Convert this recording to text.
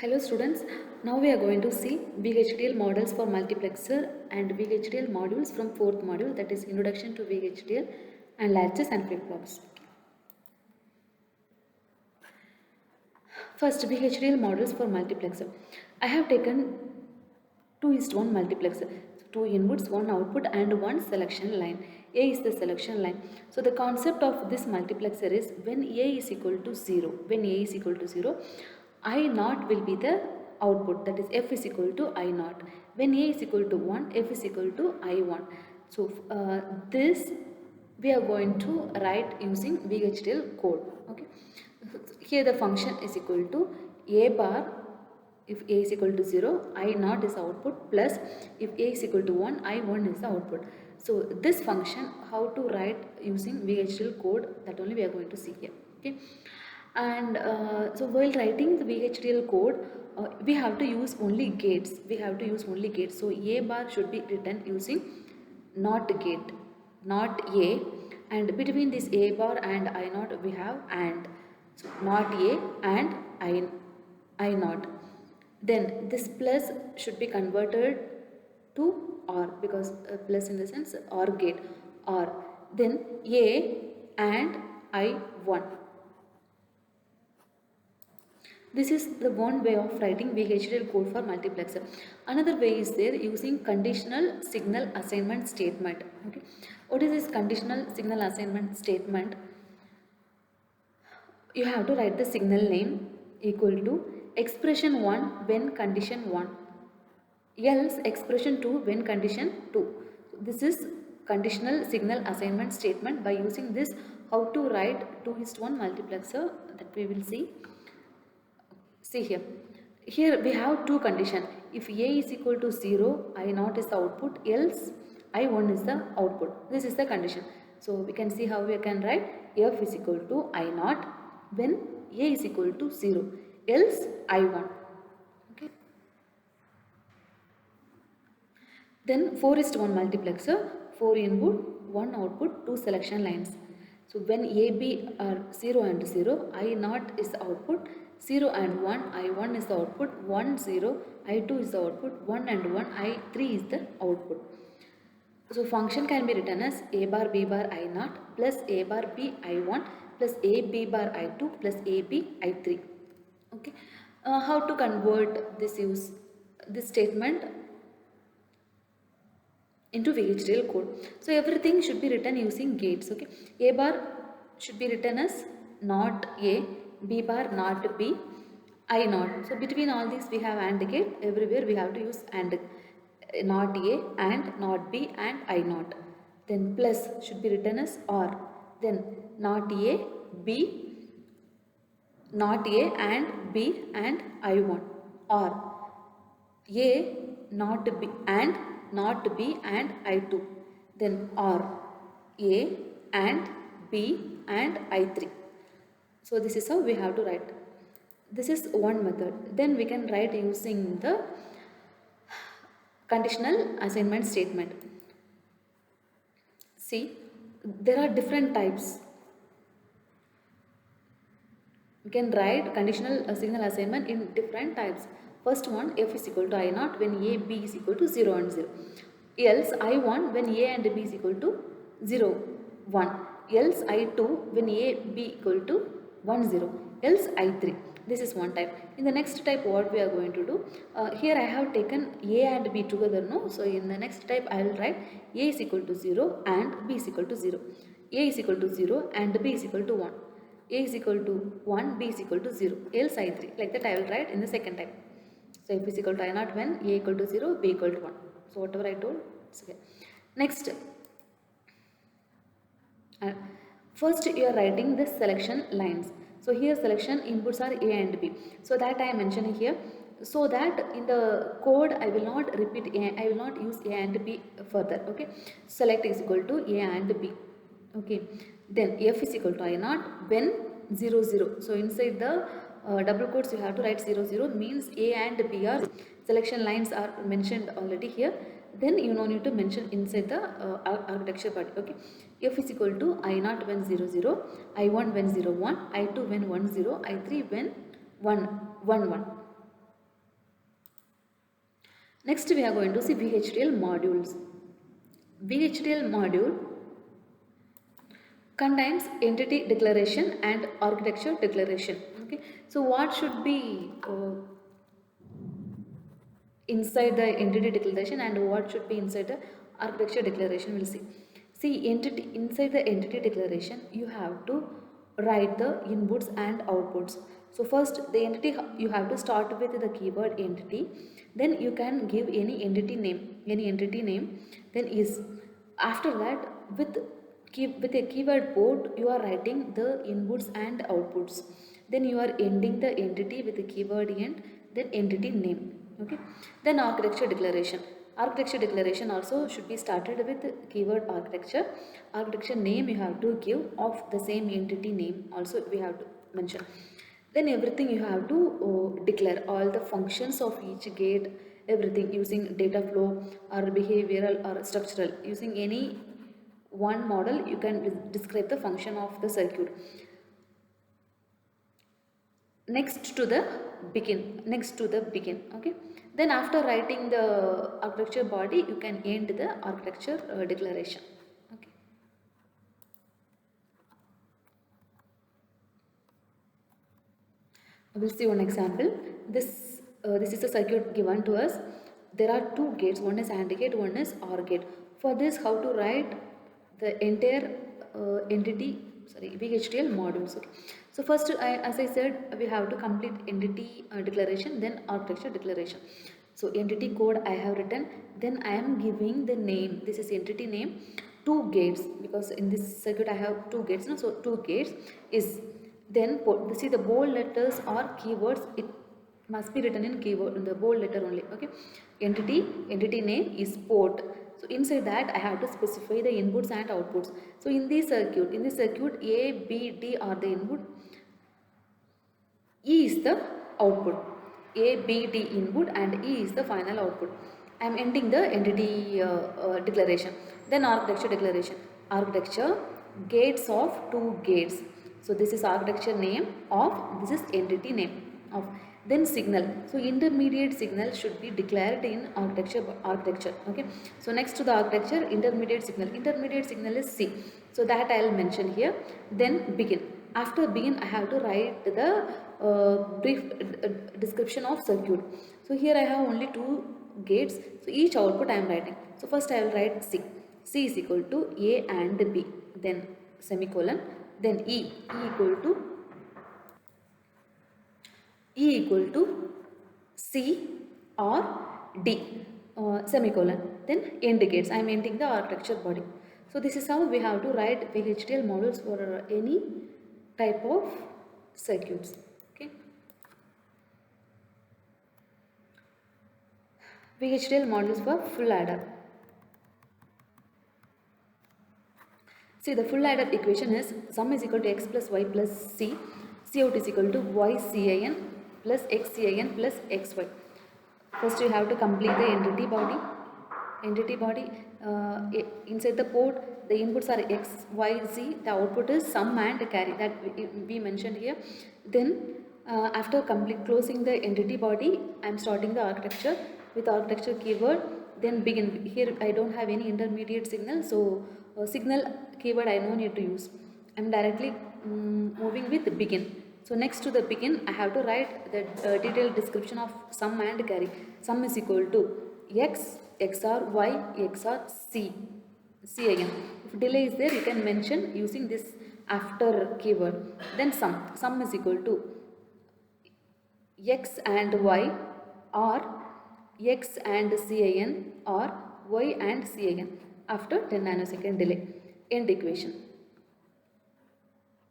Hello students, now we are going to see VHDL models for multiplexer and VHDL modules from 4th module, that is Introduction to VHDL and Latches and Flip-flops. First, VHDL models for multiplexer. I have taken 2:1 multiplexer. So 2 inputs, 1 output and 1 selection line. A is the selection line. So the concept of this multiplexer is when A is equal to 0, I naught will be the output, that is F is equal to I naught. When A is equal to 1, F is equal to I1. So this we are going to write using VHDL code. Okay. Here the function is equal to A bar. If A is equal to 0, I naught is the output, plus if A is equal to 1, I1 is the output. So this function, how to write using VHDL code, that only we are going to see here. Okay. And so while writing the VHDL code, we have to use only gates. So A bar should be written using not gate, not A, and between this A bar and I naught we have AND. So not A and I naught. Then this plus should be converted to OR, because plus in the sense OR gate, OR. Then A and I1. This is the one way of writing VHDL code for multiplexer. Another way is there using conditional signal assignment statement. Okay. What is this conditional signal assignment statement? You have to write the signal name equal to expression 1 when condition 1, else expression 2 when condition 2. This is conditional signal assignment statement. By using this, how to write 2:1 multiplexer, that we will see. See here. Here we have two conditions. If A is equal to 0, I naught is the output, else I1 is the output. This is the condition. So we can see how we can write F is equal to I naught when A is equal to 0, else I1. Okay. Then 4:1 multiplexer, 4 input, 1 output, 2 selection lines. So when A, B are 0 and 0, I naught is the output, 0 and 1, I1 is the output, 1, 0, I2 is the output, 1 and 1, I3 is the output. So function can be written as A bar B bar I naught plus A bar B I1 plus A B bar I2 plus A B I3. Okay. How to convert this statement into VHDL code? So everything should be written using gates. Okay. A bar should be written as not A, B bar not B, I naught. So between all these we have AND gate. Everywhere we have to use AND, not A and not B and I naught. Then plus should be written as OR. Then not A, B, not A and B and I1, or A not B and not B and I2. Then or A and B and I3. So this is how we have to write. This is one method. Then we can write using the conditional assignment statement. See, there are different types. We can write conditional signal assignment in different types. First one, F is equal to I naught when A, B is equal to 0 and 0. Else I1 when A and B is equal to 0, 1. Else I2 when A, B equal to 1, 0. Else I3. This is one type. In the next type, what we are going to do? Here I have taken A and B together, no? So in the next type, I will write A is equal to 0 and B is equal to 0. A is equal to 0 and B is equal to 1. A is equal to 1, B is equal to 0. Else I3. Like that I will write in the second type. So F is equal to I naught when A equal to 0, B equal to 1. So whatever I told, it's okay. Next. First you are writing the selection lines. So here selection inputs are A and B. So that I am mentioning here. So that in the code I will not repeat A, I will not use A and B further. Okay. Select is equal to A and B. Okay. Then F is equal to I naught when 0, 0. So inside the double quotes you have to write 0, 0 means A and B are selection lines are mentioned already here. Then you no need to mention inside the architecture body. Okay. F is equal to I naught when 0, 0, I1 when 0, 1, I2 when 1, 0, I3 when 1, 1, 1. Next we are going to see VHDL modules. VHDL module contains entity declaration and architecture declaration. Okay, so what should be inside the entity declaration and what should be inside the architecture declaration? We'll see entity, inside the entity declaration you have to write the inputs and outputs. So first the entity, you have to start with the keyword entity, then you can give any entity name, then is after that with a keyword port you are writing the inputs and outputs, then you are ending the entity with the keyword end, then entity name. Okay, then architecture declaration also should be started with keyword architecture name you have to give of the same entity name also we have to mention. Then everything you have to declare all the functions of each gate, everything using data flow or behavioral or structural, using any one model you can describe the function of the circuit. Next to the begin. Okay, then after writing the architecture body you can end the architecture declaration. Okay, we'll see one example. This is a circuit given to us. There are two gates, one is AND gate, one is OR gate. For this, how to write the entire VHDL modules. Okay. So first, as I said, we have to complete entity declaration, then architecture declaration. So entity code I have written, then I am giving the name. This is entity name, two gates, because in this circuit I have two gates. No? So two gates is, then see the bold letters or keywords, it must be written in keyword in the bold letter only. Okay, entity name is port. So inside that I have to specify the inputs and outputs. So in this circuit A, B, D are the input, E is the output. A, B, D input and E is the final output. I am ending the entity declaration. Then architecture declaration. Architecture, gates of two gates. So this is architecture name of, this is entity name of. Then signal. So intermediate signal should be declared in architecture. Okay. So next to the architecture, intermediate signal is C. So that I will mention here. Then begin. After begin I have to write the brief description of circuit. So here I have only two gates, so each output I am writing. So first I will write C is equal to A and B, then semicolon, then E equal to C or D, semicolon, then end gates. I am ending the architecture body. So this is how we have to write VHDL modules for any type of circuits. Okay, VHDL modules for full adder. See, the full adder equation is sum is equal to x plus y plus c, c out is equal to y cin plus x cin plus xy. First you have to complete the entity body. Inside the port the inputs are x, y, z, the output is sum and carry, that we mentioned here. Then after closing the entity body, I am starting the architecture with architecture keyword, then begin. Here I don't have any intermediate signal, so signal keyword I no need to use. I am directly moving with begin. So next to the begin I have to write the detailed description of sum and carry. Sum is equal to x, xr, y, xr, cin. If delay is there you can mention using this after keyword. Then sum is equal to x and y or x and cin or y and cin after 10 nanosecond delay. End equation.